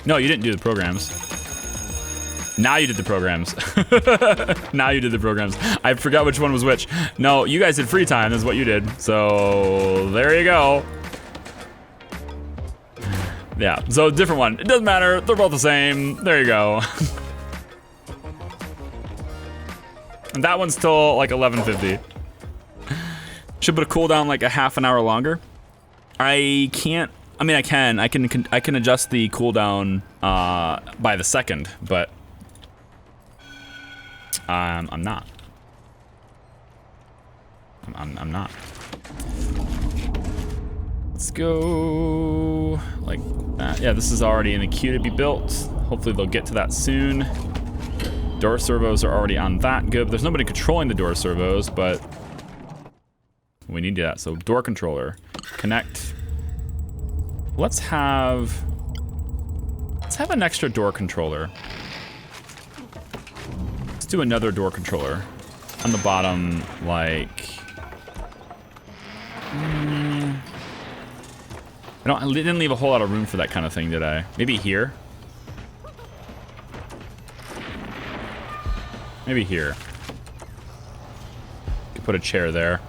No, you didn't do the programs. Now you did the programs. Now you did the programs. I forgot which one was which. No, you guys did free time, is what you did. So, there you go. Yeah, so different one. It doesn't matter, they're both the same. There you go. And that one's still like 11:50. Should put a cooldown like a half an hour longer. I can't, I mean I can adjust the cooldown by the second, but I'm not. I'm not. Let's go like that. Yeah, this is already in the queue to be built. Hopefully they'll get to that soon. Door servos are already on that. Good. There's nobody controlling the door servos, but we need that. So door controller, connect. Let's have an extra door controller. Let's do another door controller on the bottom, like. I didn't leave a whole lot of room for that kind of thing, did I? Maybe here? Maybe here. Could put a chair there.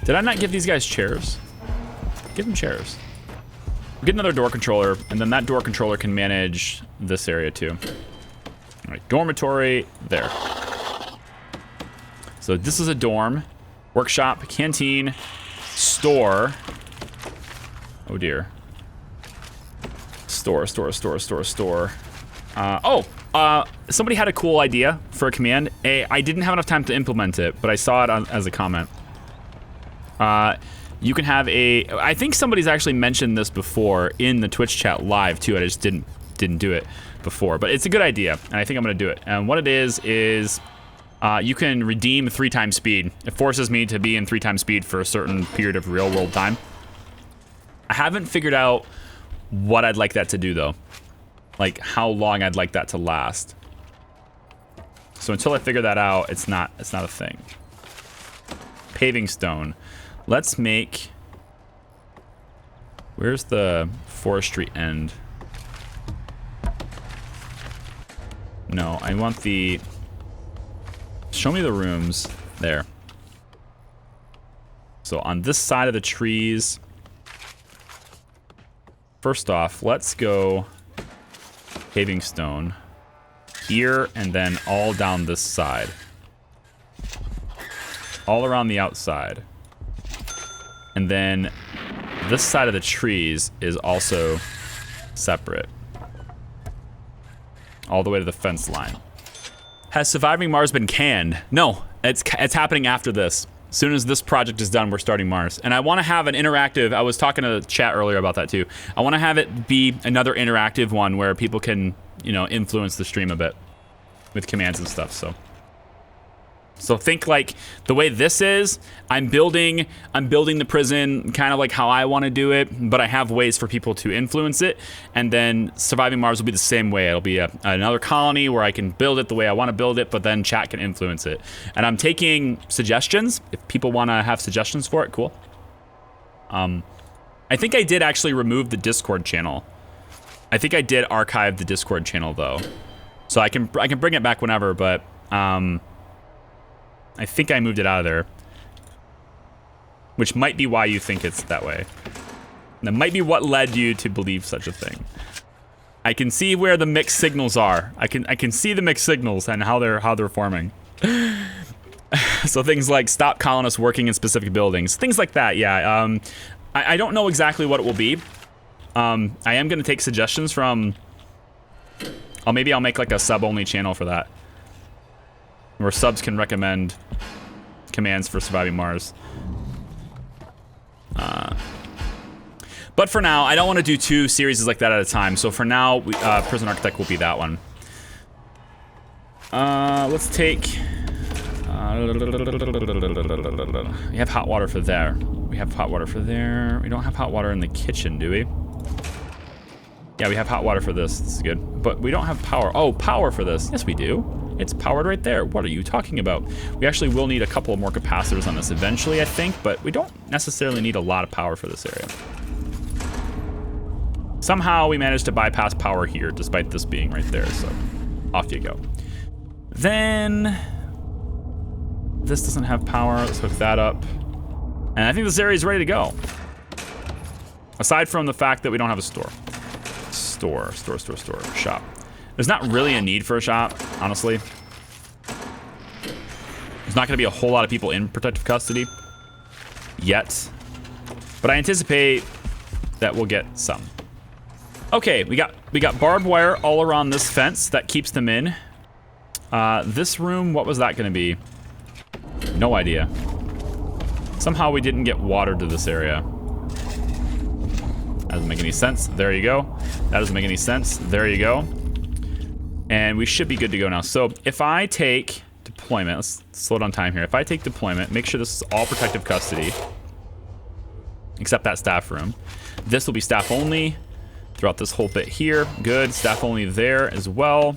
Did I not give these guys chairs? Give them chairs. Get another door controller, and then that door controller can manage this area too. All right, dormitory, there. So this is a dorm, workshop, canteen, store. Oh dear. Store. Somebody had a cool idea for a command. I didn't have enough time to implement it, but I saw it as a comment. You can have a, I think somebody's actually mentioned this before in the Twitch chat live too. I just didn't do it before, but it's a good idea, and I think I'm gonna do it. And what it is you can redeem 3 times speed. It forces me to be in 3 times speed for a certain period of real world time. I haven't figured out what I'd like that to do though. Like how long I'd like that to last. So until I figure that out, it's not a thing. Paving stone. Let's make, where's the forestry end? No, I want the, show me the rooms there. So on this side of the trees, first off, let's go paving stone here and then all down this side. All around the outside. And then this side of the trees is also separate. All the way to the fence line. Has Surviving Mars been canned? No, it's happening after this. As soon as this project is done, we're starting Mars. And I want to have an interactive, I was talking to the chat earlier about that too. I want to have it be another interactive one where people can, you know, influence the stream a bit with commands and stuff, So think like the way this is, I'm building the prison kind of like how I want to do it, but I have ways for people to influence it. And then Surviving Mars will be the same way. It'll be another colony where I can build it the way I want to build it, but then chat can influence it. And I'm taking suggestions. If people want to have suggestions for it, cool. I think I did actually remove the Discord channel. I think I did archive the Discord channel though. So I can bring it back whenever, but I think I moved it out of there, which might be why you think it's that way. That might be what led you to believe such a thing. I can see where the mixed signals are. I can see the mixed signals and how they're forming. So things like stop colonists working in specific buildings, things like that. Yeah. I don't know exactly what it will be. I am gonna take suggestions from. Maybe I'll make like a sub-only channel for that, where subs can recommend commands for Surviving Mars. But for now, I don't want to do 2 series like that at a time. So for now, Prison Architect will be that one. Let's take... we have hot water for there. We have hot water for there. We don't have hot water in the kitchen, do we? Yeah, we have hot water for this. This is good. But we don't have power. Oh, power for this. Yes, we do. It's powered right there. What are you talking about? We actually will need a couple of more capacitors on this eventually, I think, but we don't necessarily need a lot of power for this area. Somehow we managed to bypass power here, despite this being right there, so off you go. Then, this doesn't have power, let's hook that up. And I think this area is ready to go. Aside from the fact that we don't have a store. Shop. There's not really a need for a shop, honestly. There's not gonna be a whole lot of people in protective custody yet. But I anticipate that we'll get some. Okay, we got barbed wire all around this fence that keeps them in. This room, what was that gonna be? No idea. Somehow we didn't get water to this area. That doesn't make any sense. There you go. That doesn't make any sense. There you go. And we should be good to go now. So if I take deployment, let's slow down time here. If I take deployment, make sure this is all protective custody, except that staff room. This will be staff only throughout this whole bit here. Good, staff only there as well.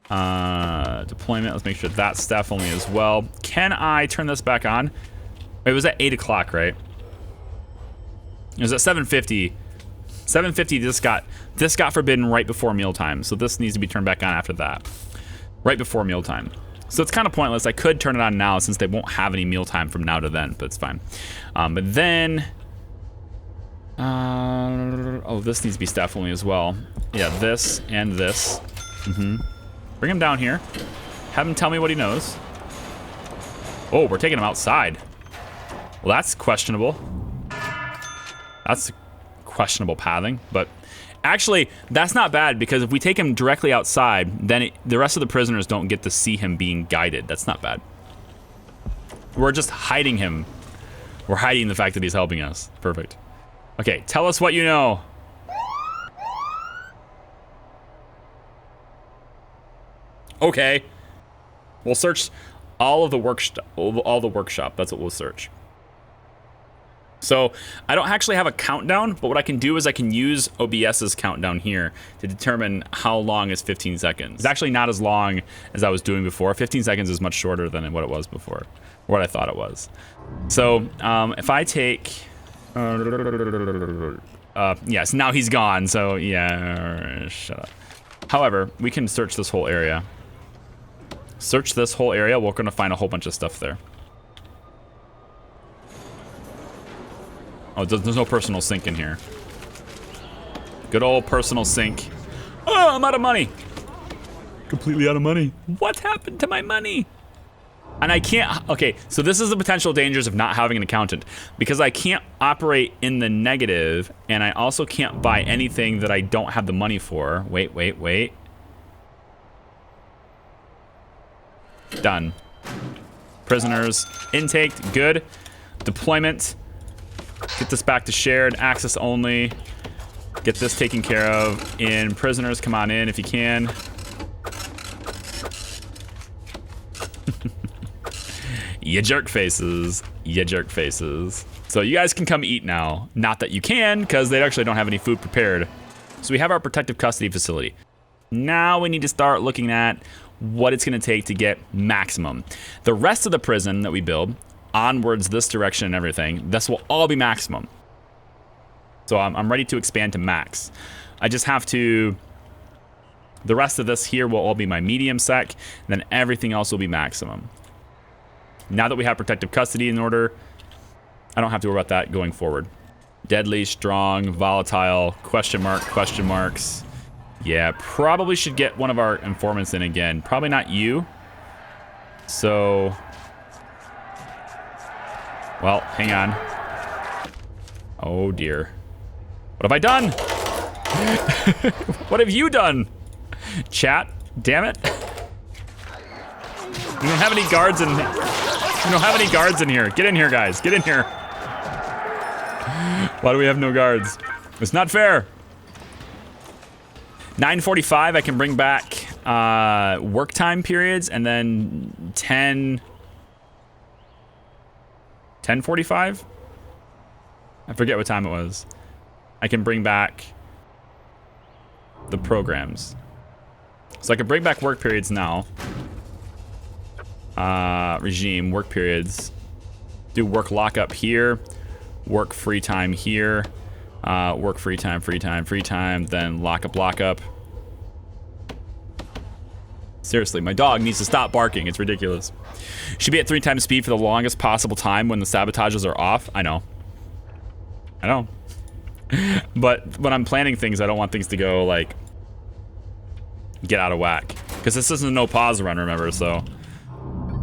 Deployment, let's make sure that's staff only as well. Can I turn this back on? It was at 8 o'clock, right? It was at 7:50. 7:50, this got forbidden right before mealtime, so this needs to be turned back on after that. Right before mealtime. So it's kind of pointless. I could turn it on now since they won't have any mealtime from now to then, but it's fine. But then... oh, this needs to be staff only as well. Yeah, this and this. Bring him down here. Have him tell me what he knows. Oh, we're taking him outside. Well, that's questionable. That's questionable pathing, but actually, that's not bad because if we take him directly outside, then the rest of the prisoners don't get to see him being guided. That's not bad. We're just hiding him. We're hiding the fact that he's helping us. Perfect. Okay, tell us what you know. Okay. We'll search all of the workshop. That's what we'll search. So I don't actually have a countdown, but what I can do is I can use OBS's countdown here to determine how long is 15 seconds. It's actually not as long as I was doing before. 15 seconds is much shorter than what it was before, or what I thought it was. So if I take, yes, now he's gone. So yeah, shut up. However, we can search this whole area. Search this whole area. We're gonna find a whole bunch of stuff there. Oh, there's no personal sink in here. Good old personal sink. Oh, I'm out of money. Completely out of money. What happened to my money? And I can't, okay, so this is the potential dangers of not having an accountant. Because I can't operate in the negative, and I also can't buy anything that I don't have the money for. Wait. Done. Prisoners, intake, good. Deployment. Get this back to shared, access only. Get this taken care of. In prisoners, come on in if you can. You jerk faces. You jerk faces. So you guys can come eat now. Not that you can, because they actually don't have any food prepared. So we have our protective custody facility. Now we need to start looking at what it's going to take to get maximum. The rest of the prison that we build, onwards this direction and everything, this will all be maximum. So I'm ready to expand to max. I just have to, the rest of this here will all be my medium sec, and then everything else will be maximum. Now that we have protective custody in order, I don't have to worry about that going forward. Deadly, strong, volatile, question marks. Yeah, probably should get one of our informants in again. Probably not you. So, well, hang on. Oh dear. What have I done? What have you done? Chat, damn it. We don't have any guards in here. We don't have any guards in here. Get in here, guys. Get in here. Why do we have no guards? It's not fair. 9:45, I can bring back work time periods, and then 10:45? I forget what time it was. I can bring back the programs. So I can bring back work periods now. Regime, work periods. Do work lockup here. Work free time here. Work free time, free time, free time, then lock up. Seriously, my dog needs to stop barking. It's ridiculous. Should be at 3 times speed for the longest possible time when the sabotages are off. I know. But when I'm planning things, I don't want things to go, like, get out of whack. Because this isn't a no pause run, remember, so...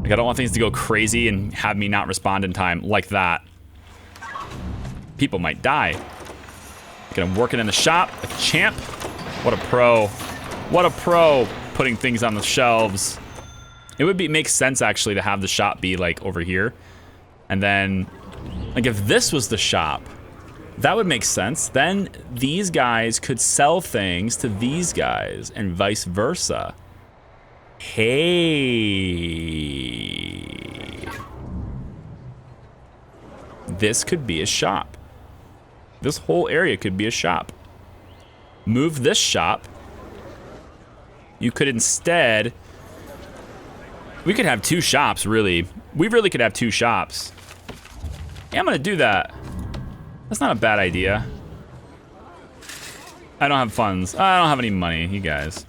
Like, I don't want things to go crazy and have me not respond in time like that. People might die. Like, I'm working in the shop, like a champ. What a pro. What a pro. Putting things on the shelves. It would make sense actually to have the shop be like over here. And then, like if this was the shop, that would make sense. Then these guys could sell things to these guys and vice versa. Hey. This could be a shop. This whole area could be a shop. Move this shop. You could instead... We could have 2 shops, really. We really could have 2 shops. Yeah, I'm gonna do that. That's not a bad idea. I don't have funds. I don't have any money, you guys.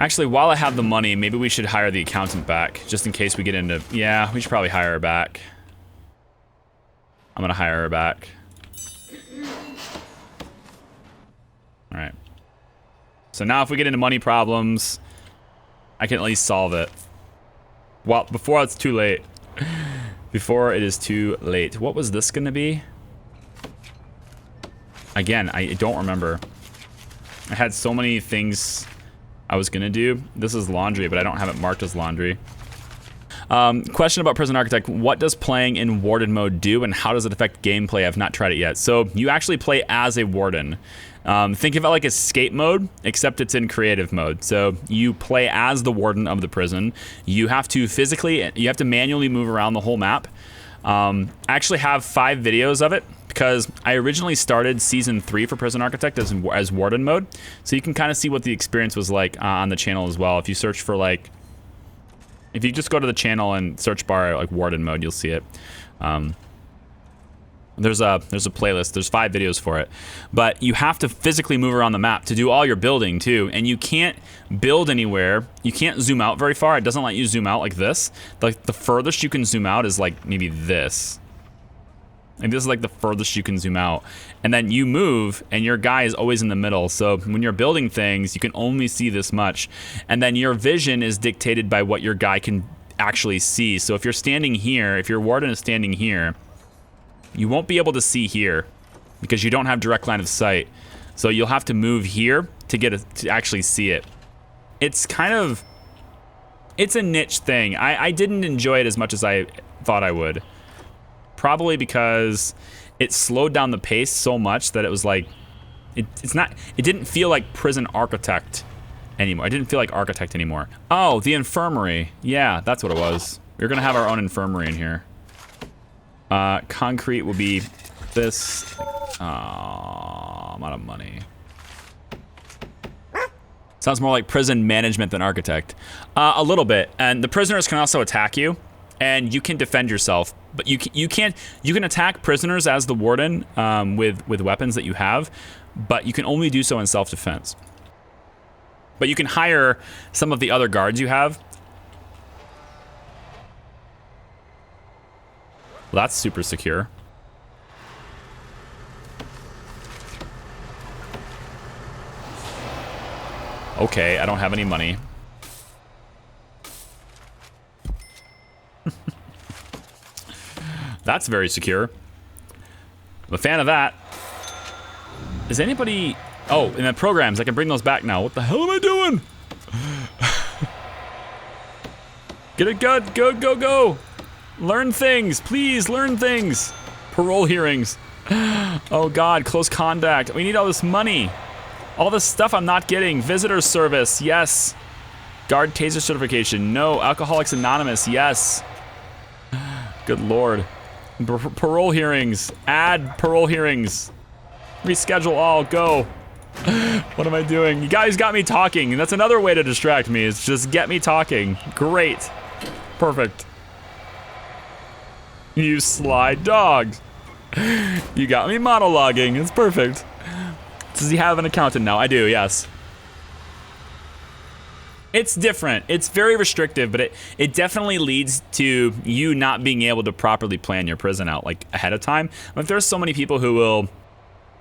Actually, while I have the money, maybe we should hire the accountant back, just in case we get into... Yeah, we should probably hire her back. I'm gonna hire her back. All right. So now if we get into money problems, I can at least solve it. Well, before it's too late. Before it is too late. What was this gonna be? Again, I don't remember. I had so many things I was gonna do. This is laundry, but I don't have it marked as laundry. Question about Prison Architect. What does playing in Warden mode do, and how does it affect gameplay? I've not tried it yet. So you actually play as a warden. Think of it like escape mode, except it's in creative mode. So you play as the warden of the prison. You have to manually move around the whole map. I actually have 5 videos of it because I originally started season 3 for Prison Architect as warden mode. So you can kind of see what the experience was like on the channel as well. If you search for like, if you just go to the channel and search bar like warden mode, you'll see it. There's a playlist. There's 5 videos for it, but you have to physically move around the map to do all your building too, and you can't build anywhere. You can't zoom out very far. It doesn't let you zoom out like this. Like the furthest you can zoom out is like maybe this. Like this is like the furthest you can zoom out, and then you move, and your guy is always in the middle. So when you're building things, you can only see this much, and then your vision is dictated by what your guy can actually see. So if you're standing here, if your warden is standing here, you won't be able to see here because you don't have direct line of sight. So you'll have to move here to actually see it. It's kind of, it's a niche thing. I didn't enjoy it as much as I thought I would. Probably because it slowed down the pace so much that it was like, it didn't feel like Prison Architect anymore. It didn't feel like Architect anymore. Oh, the infirmary. Yeah, that's what it was. We're gonna have our own infirmary in here. Concrete will be this. I'm out of money. Sounds more like prison management than architect. A little bit. And the prisoners can also attack you, and you can defend yourself. But you can attack prisoners as the warden with weapons that you have, but you can only do so in self-defense. But you can hire some of the other guards you have. Well, that's super secure. Okay, I don't have any money. That's very secure. I'm a fan of that. Is anybody... Oh, in the programs, I can bring those back now. What the hell am I doing? Get it good, go. Learn things, please, learn things. Parole hearings. Oh God, close contact. We need all this money. All this stuff I'm not getting. Visitor service, yes. Guard taser certification, no. Alcoholics Anonymous, yes. Good Lord. Parole hearings, add parole hearings. Reschedule all, go. What am I doing? You guys got me talking. That's another way to distract me, is just get me talking. Great. Perfect. You sly dog. You got me monologuing. It's perfect. Does he have an accountant now? I do, yes. It's different. It's very restrictive, but it definitely leads to you not being able to properly plan your prison out like ahead of time. But there's so many people who will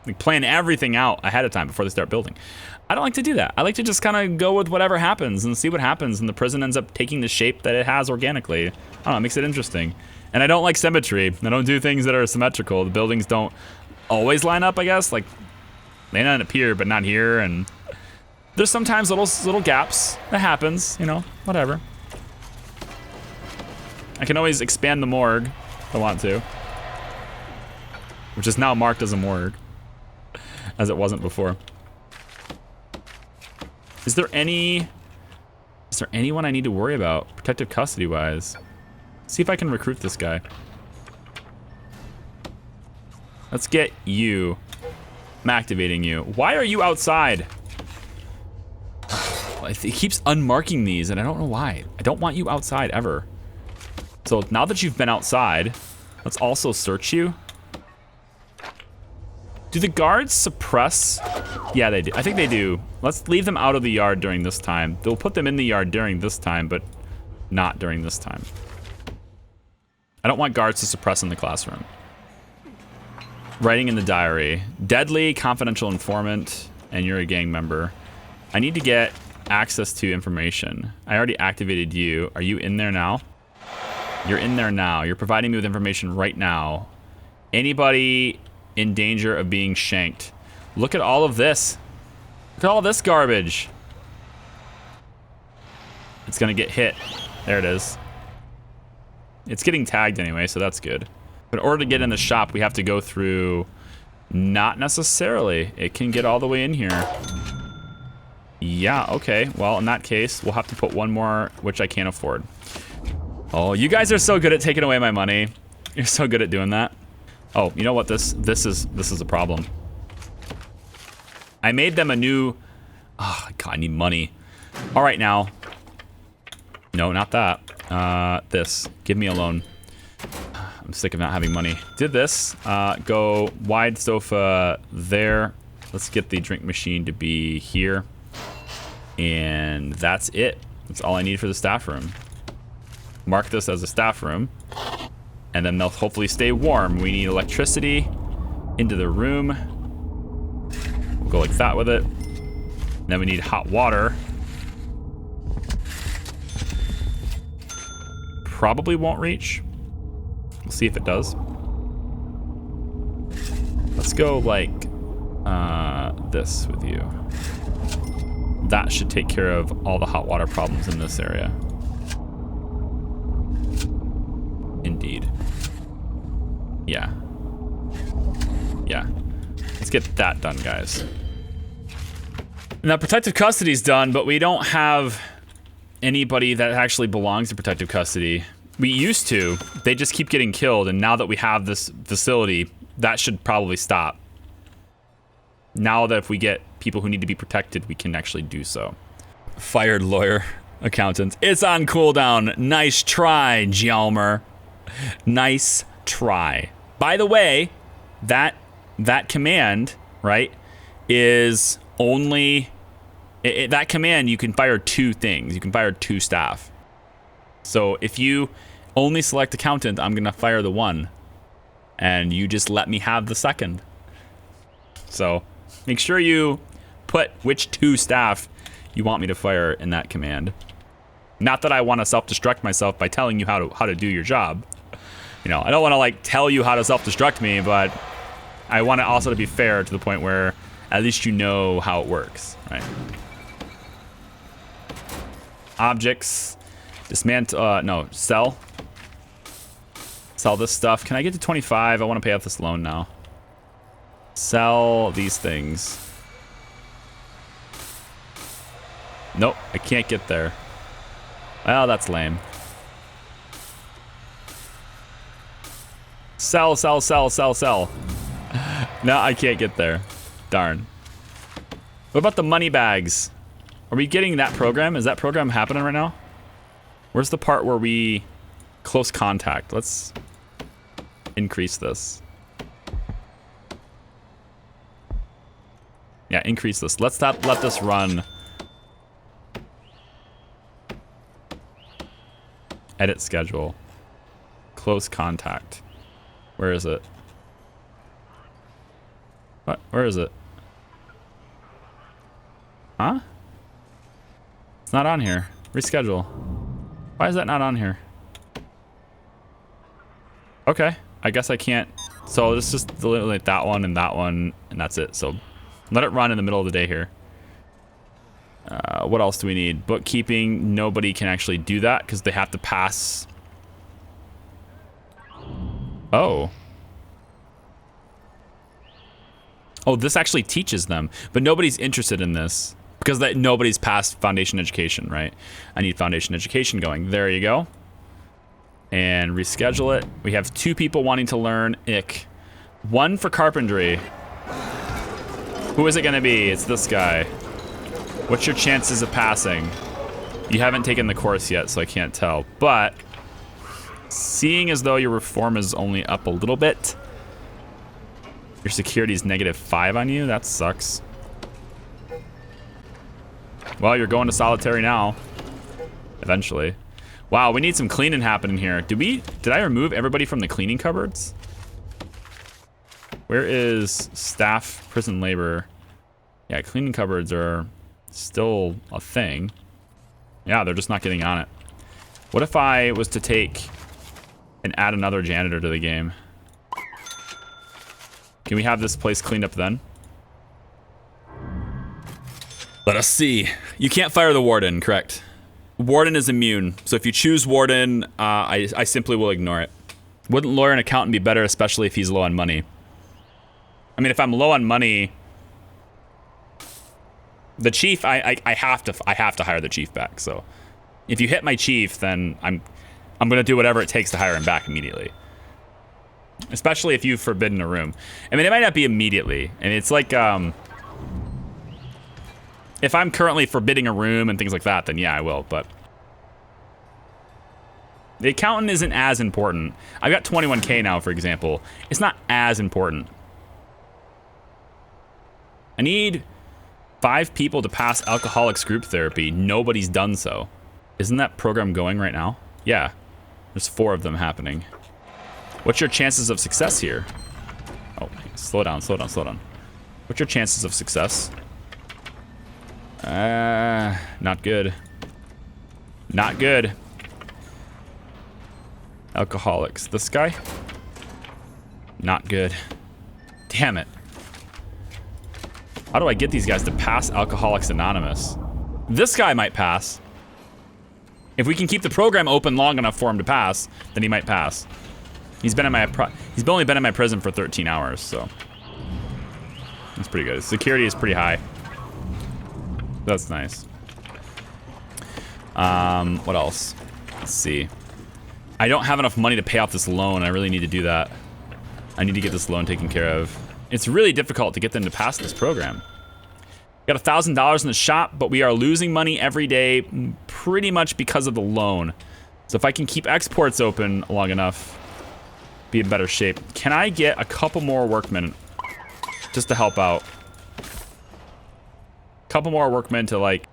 like, plan everything out ahead of time before they start building. I don't like to do that. I like to just kind of go with whatever happens and see what happens, and the prison ends up taking the shape that it has organically. I don't know, it makes it interesting. And I don't like symmetry. I don't do things that are symmetrical. The buildings don't always line up, I guess. Like, they line up here, but not here, and there's sometimes little gaps. That happens, you know, whatever. I can always expand the morgue if I want to, which is now marked as a morgue, as it wasn't before. Is there anyone I need to worry about protective custody wise? See if I can recruit this guy. Let's get you. I'm activating you. Why are you outside? It keeps unmarking these and I don't know why. I don't want you outside ever. So now that you've been outside, let's also search you. Do the guards suppress? Yeah, they do. I think they do. Let's leave them out of the yard during this time. They'll put them in the yard during this time, but not during this time. I don't want guards to suppress in the classroom. Writing in the diary. Deadly confidential informant, and you're a gang member. I need to get access to information. I already activated you. Are you in there now? You're in there now. You're providing me with information right now. Anybody in danger of being shanked. Look at all of this. Look at all this garbage. It's gonna get hit. There it is. It's getting tagged anyway, so that's good. But in order to get in the shop, we have to go through... Not necessarily. It can get all the way in here. Yeah, okay. Well, in that case, we'll have to put one more, which I can't afford. Oh, you guys are so good at taking away my money. You're so good at doing that. Oh, you know what? This is a problem. I made them a new... Oh, God, I need money. All right, now. No, not that. This. Give me a loan. I'm sick of not having money. Did this. Go wide sofa there. Let's get the drink machine to be here. And that's it. That's all I need for the staff room. Mark this as a staff room. And then they'll hopefully stay warm. We need electricity into the room. We'll go like that with it. And then we need hot water. Probably won't reach. We'll see if it does. Let's go like this with you. That should take care of all the hot water problems in this area. Indeed. Yeah. Yeah. Let's get that done, guys. Now, protective custody's done, but we don't have anybody that actually belongs to protective custody. We used to. They just keep getting killed, and now that we have this facility, that should probably stop. Now that if we get people who need to be protected, we can actually do so. Fired lawyer, accountant. It's on cooldown. Nice try, Hjalmar. Nice try. By the way, that command, right, is only... that command, you can fire 2 things. You can fire 2 staff. So if you only select accountant, I'm going to fire the 1. And you just let me have the 2nd. So make sure you put which 2 staff you want me to fire in that command. Not that I want to self-destruct myself by telling you how to do your job. You know, I don't want to like tell you how to self-destruct me, but I want it also to be fair to the point where at least you know how it works, right? Objects, dismantle, no, sell. Sell this stuff. Can I get to 25? I want to pay off this loan now. Sell these things. Nope, I can't get there. Well, that's lame. Sell, sell, sell, sell, sell. No, I can't get there. Darn. What about the money bags? Are we getting that program? Is that program happening right now? Where's the part where we close contact? Let's increase this. Yeah, increase this. Let's not let this run. Edit schedule. Close contact. Where is it? What? Where is it? Huh? It's not on here. Reschedule. Why is that not on here? Okay. I guess I can't. So let's just eliminate that one, and that's it. So let it run in the middle of the day here. What else do we need? Bookkeeping. Nobody can actually do that because they have to pass. Oh. Oh, this actually teaches them, but nobody's interested in this because nobody's passed foundation education, right? I need foundation education going. There you go. And reschedule it. We have 2 people wanting to learn IC. 1 for carpentry. Who is it gonna be? It's this guy. What's your chances of passing? You haven't taken the course yet, so I can't tell. But seeing as though your reform is only up a little bit, your security is -5 on you. That sucks. Well, you're going to solitary now. Eventually. Wow, we need some cleaning happening here. Did I remove everybody from the cleaning cupboards? Where is staff prison labor? Yeah, cleaning cupboards are still a thing. Yeah, they're just not getting on it. What if I was to take and add another janitor to the game? Can we have this place cleaned up then? Let us see. You can't fire the warden, correct? Warden is immune. So if you choose warden, I simply will ignore it. Wouldn't lawyer and accountant be better, especially if he's low on money? I mean, if I'm low on money, the chief, I have to hire the chief back. So if you hit my chief, then I'm gonna do whatever it takes to hire him back immediately. Especially if you've forbidden a room. I mean, it might not be immediately. And it's like, if I'm currently forbidding a room and things like that, then yeah, I will. But the accountant isn't as important. I've got 21K now, for example. It's not as important. I need 5 people to pass alcoholics group therapy. Nobody's done so. Isn't that program going right now? Yeah. There's 4 of them happening. What's your chances of success here? Oh, slow down, slow down, slow down. What's your chances of success? Not good. Not good. Alcoholics. This guy? Not good. Damn it. How do I get these guys to pass Alcoholics Anonymous? This guy might pass. If we can keep the program open long enough for him to pass, then he might pass. He's only been in my prison for 13 hours, so that's pretty good. His security is pretty high. That's nice. What else? Let's see. I don't have enough money to pay off this loan. I really need to do that. I need to get this loan taken care of. It's really difficult to get them to pass this program. Got $1,000 in the shop, but we are losing money every day pretty much because of the loan. So if I can keep exports open long enough, be in better shape. Can I get a couple more workmen just to help out? Couple more workmen to like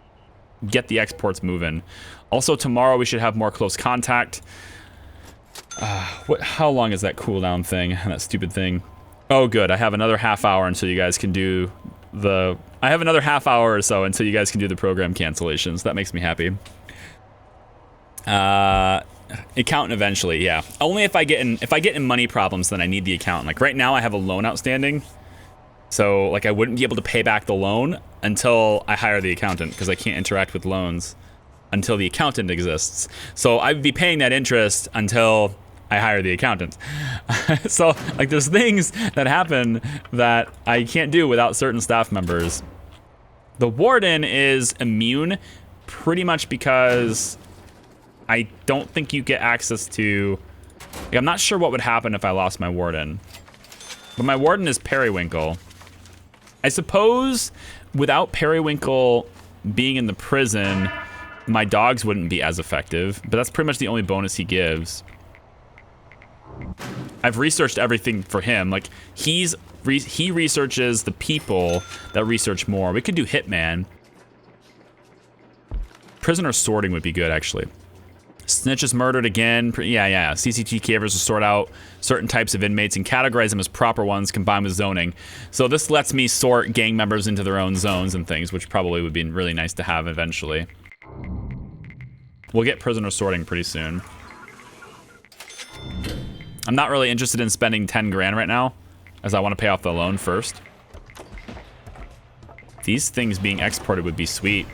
get the exports moving. Also tomorrow we should have more close contact. How long is that cooldown thing? That stupid thing. Oh good, I have another half hour until you guys can do the... I have another half hour or so until you guys can do the program cancellations. That makes me happy. Accountant eventually, yeah. Only if I get in money problems, then I need the accountant. Like right now I have a loan outstanding. So like I wouldn't be able to pay back the loan until I hire the accountant because I can't interact with loans until the accountant exists. So I'd be paying that interest until I hire the accountant. So like there's things that happen that I can't do without certain staff members. The warden is immune pretty much because I don't think you get access to... Like, I'm not sure what would happen if I lost my warden. But my warden is Periwinkle. I suppose without Periwinkle being in the prison, my dogs wouldn't be as effective, but that's pretty much the only bonus he gives. I've researched everything for him. Like, he's he researches the people that research more. We could do Hitman. Prisoner sorting would be good, actually. Snitch is murdered again. Yeah. CCTV cameras will sort out certain types of inmates and categorize them as proper ones combined with zoning. So this lets me sort gang members into their own zones and things, which probably would be really nice to have eventually. We'll get prisoner sorting pretty soon. I'm not really interested in spending 10 grand right now, as I want to pay off the loan first. These things being exported would be sweet.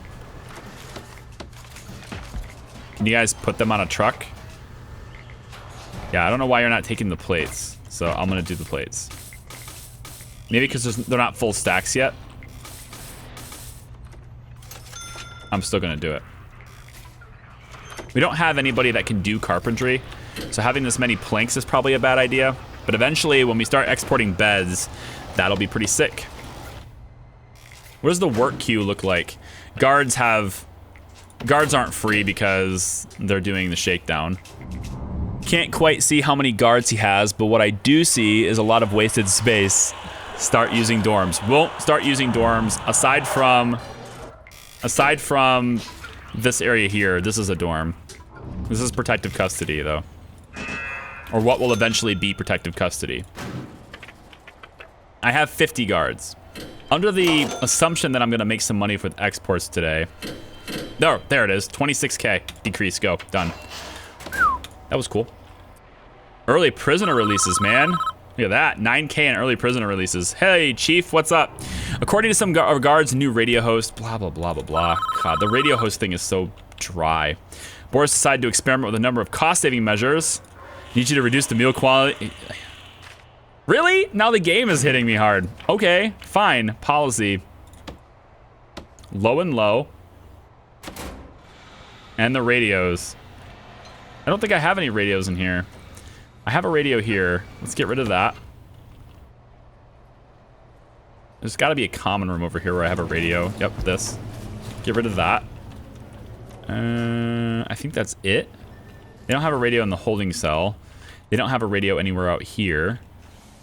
Can you guys put them on a truck? Yeah, I don't know why you're not taking the plates, so I'm gonna do the plates. Maybe because they're not full stacks yet. I'm still gonna do it. We don't have anybody that can do carpentry, so having this many planks is probably a bad idea. But eventually, when we start exporting beds, that'll be pretty sick. What does the work queue look like? Guards aren't free because they're doing the shakedown. Can't quite see how many guards he has, but what I do see is a lot of wasted space. Start using dorms. Won't start using dorms aside from this area here. This is a dorm. This is protective custody though. Or what will eventually be protective custody. I have 50 guards. Under the assumption that I'm gonna make some money with exports today. No, there it is. 26K. Decrease. Go. Done. That was cool. Early prisoner releases, man. Look at that. 9K in early prisoner releases. Hey, Chief, what's up? According to some guards, new radio host, blah, blah, blah, blah, blah. God, the radio host thing is so dry. Boris decided to experiment with a number of cost-saving measures. Need you to reduce the meal quality. Really? Now the game is hitting me hard. Okay, fine. Policy. Low and low. And the radios. I don't think I have any radios in here. I have a radio here. Let's get rid of that. There's got to be a common room over here where I have a radio. Yep, this. Get rid of that. I think that's it. They don't have a radio in the holding cell. They don't have a radio anywhere out here.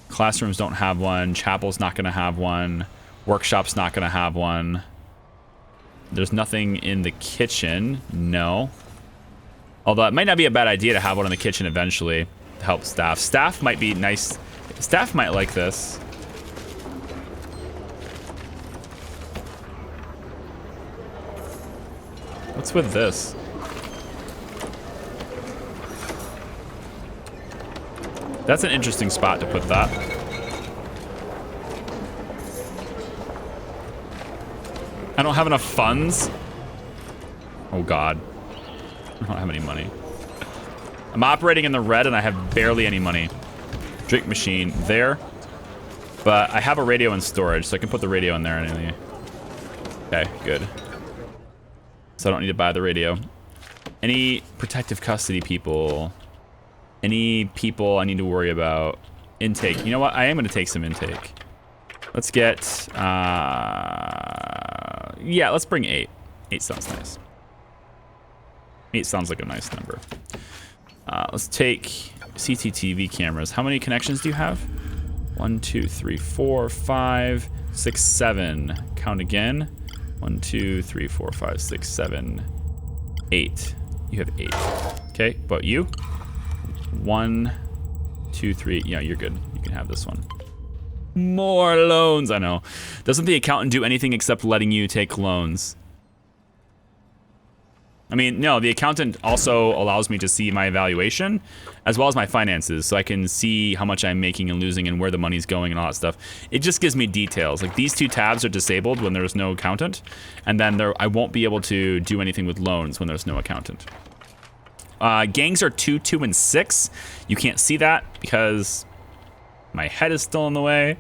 Classrooms don't have one. Chapel's not going to have one. Workshop's not going to have one. There's nothing in the kitchen. No. Although it might not be a bad idea to have one in the kitchen eventually to help staff. Staff might be nice. Staff might like this. What's with this? That's an interesting spot to put that. I don't have enough funds. Oh God. I don't have any money. I'm operating in the red and I have barely any money. Drink machine there. But I have a radio in storage, so I can put the radio in there anyway. Okay, good. So I don't need to buy the radio. Any protective custody people? Any people I need to worry about? Intake. You know what? I am going to take some intake. Let's get... yeah, let's bring 8. 8 sounds nice. 8 sounds like a nice number. Let's take CCTV cameras. How many connections do you have? 1, 2, 3, 4, 5, 6, 7. Count again. 1, 2, 3, 4, 5, 6, 7, 8. You have 8. Okay, but you? 1, 2, 3. Yeah, you're good. You can have this one. More loans. I know. Doesn't the accountant do anything except letting you take loans? I mean, no, the accountant also allows me to see my evaluation as well as my finances, so I can see how much I'm making and losing and where the money's going and all that stuff. It just gives me details. Like these 2 tabs are disabled when there's no accountant, and then I won't be able to do anything with loans when there's no accountant. Gangs are 2, 2, and 6. You can't see that because my head is still in the way.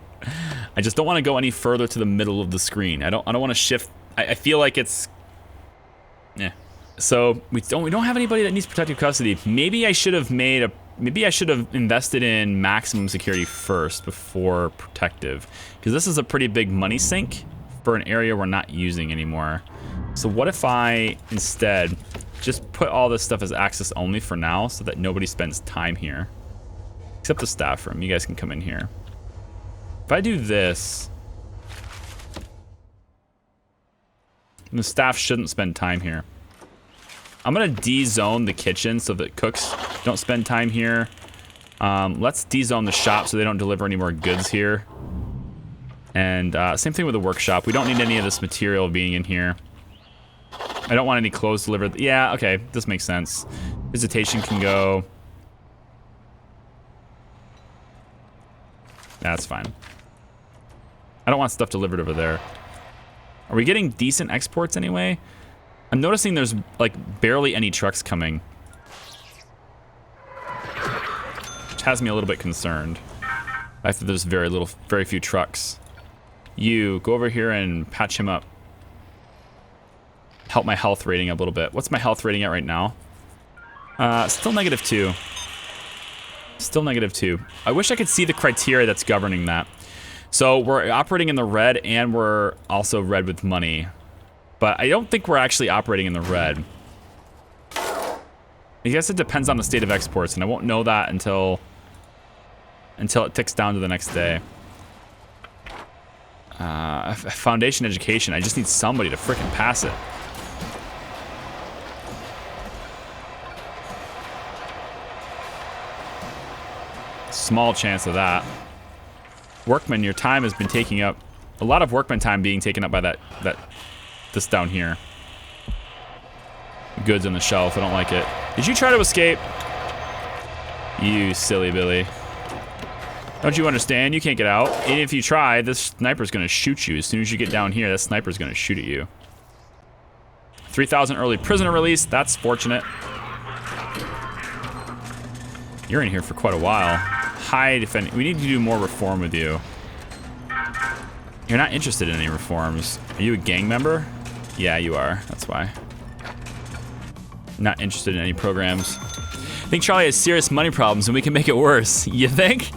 I just don't want to go any further to the middle of the screen. I don't want to shift. I feel like it's... Yeah. So we don't have anybody that needs protective custody. Maybe I should have invested in maximum security first before protective, because this is a pretty big money sink for an area we're not using anymore. So what if I instead just put all this stuff as access only for now, so that nobody spends time here, except the staff room. You guys can come in here. If I do this, the staff shouldn't spend time here. I'm gonna de-zone the kitchen so that cooks don't spend time here. Let's de-zone the shop so they don't deliver any more goods here. And same thing with the workshop. We don't need any of this material being in here. I don't want any clothes delivered. Yeah, okay, this makes sense. Visitation can go. That's fine. I don't want stuff delivered over there. Are we getting decent exports anyway? I'm noticing there's like barely any trucks coming, which has me a little bit concerned. I think there's very few trucks. You go over here and patch him up. Help my health rating a little bit. What's my health rating at right now? Still -2. Still -2. I wish I could see the criteria that's governing that. So we're operating in the red and we're also red with money. But I don't think we're actually operating in the red. I guess it depends on the state of exports, and I won't know that until it ticks down to the next day. Foundation education. I just need somebody to frickin' pass it. Small chance of that. Workman, your time has been taking up a lot of workman time being taken up by this down here. Goods on the shelf. I don't like it. Did you try to escape? You silly Billy. Don't you understand? You can't get out. And if you try, this sniper's gonna shoot you. As soon as you get down here, that sniper's gonna shoot at you. 3,000 early prisoner release. That's fortunate. You're in here for quite a while. High defending. We need to do more reform with you. You're not interested in any reforms. Are you a gang member? Yeah, you are. That's why. Not interested in any programs. I think Charlie has serious money problems and we can make it worse. You think?